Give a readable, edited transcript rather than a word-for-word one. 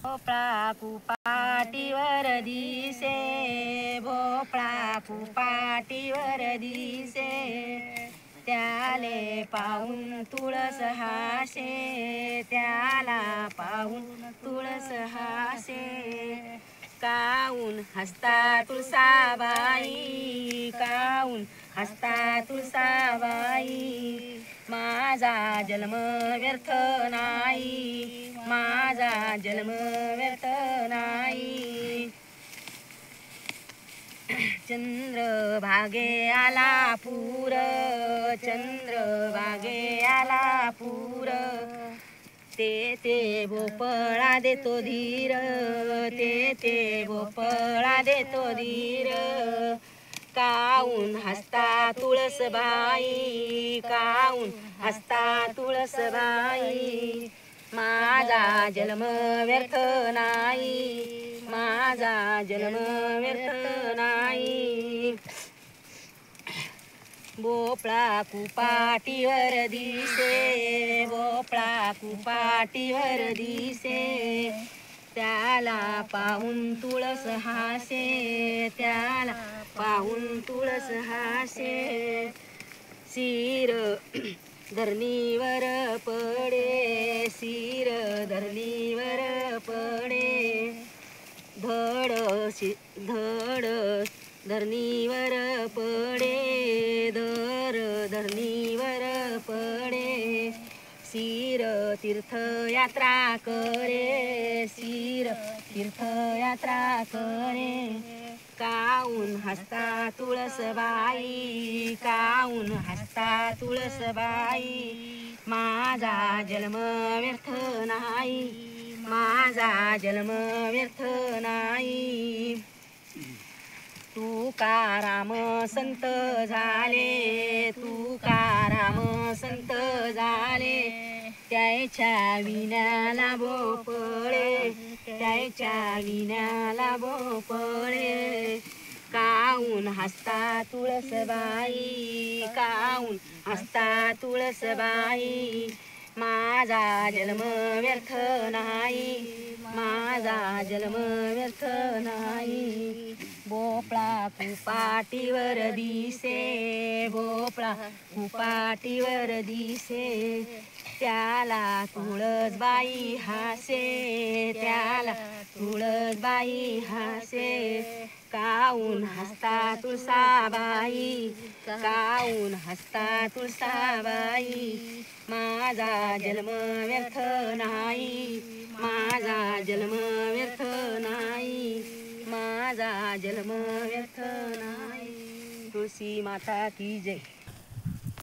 भोपळा कुपाटीवर दिसे, भोपळा कुपाटीवर दिसे, त्याले पाहून तुळस हासे, त्याला पाहून तुळस हासे. काऊन हसता तुळसाबाई, काऊन हसता तुळसाबाई, माझा जन्म व्यर्थ नाही, माझा जन्म व्यर्थ नाही. चंद्रभागे आला पूर, चंद्रभागे आला पूर, ते भोपळा देतो धीर, ते भोपळा देतो धीर. काऊन हसता तुळसबाई, काऊन हसता तुळसबाई, माझा जन्म व्यर्थ नाही, माझा जन्म व्यर्थ नाही. भोपळा कुपाटीवर दिसे, भोपळा कुपाटीवर दिसे, त्याला पाहून तुळस हासे, त्याला पाहून तुळस हासे. शिर धरणीवर पडे, शिर धरणीवर पडे, धड धड धरणीवर पडे, धर धरणीवर पडे. शिर तीर्थयात्रा करे, शिर तीर्थयात्रा करे. काऊन हसता तुळसबाई, काऊन हसता तुळसबाई, माझा जन्म व्यर्थ नाही, माझा जन्म व्यर्थ नाही. तुकाराम संत झाले, तुकाराम संत झाले, त्याच्या विण्याला भोपळे, त्याच्या विण्याला भोपळे. काऊन हसता तुळसबाई, काऊन हसता तुळसबाई, माझा जन्म व्यर्थ नाही, माझा जन्म व्यर्थ नाही. भोपळा कुपाटीवर दिसे, भोपळा कुपाटीवर दिसे, त्याला तुळसबाई हासे, त्याला तुळसबाई हासे. काऊन हसता तुळसाबाई, काऊन हसता तुळसाबाई, माझा जन्म व्यर्थ नाही, माझा जन्म व्यर्थ नाही, माझा जन्म व्यर्थ नाही. तुळशी माता की जय.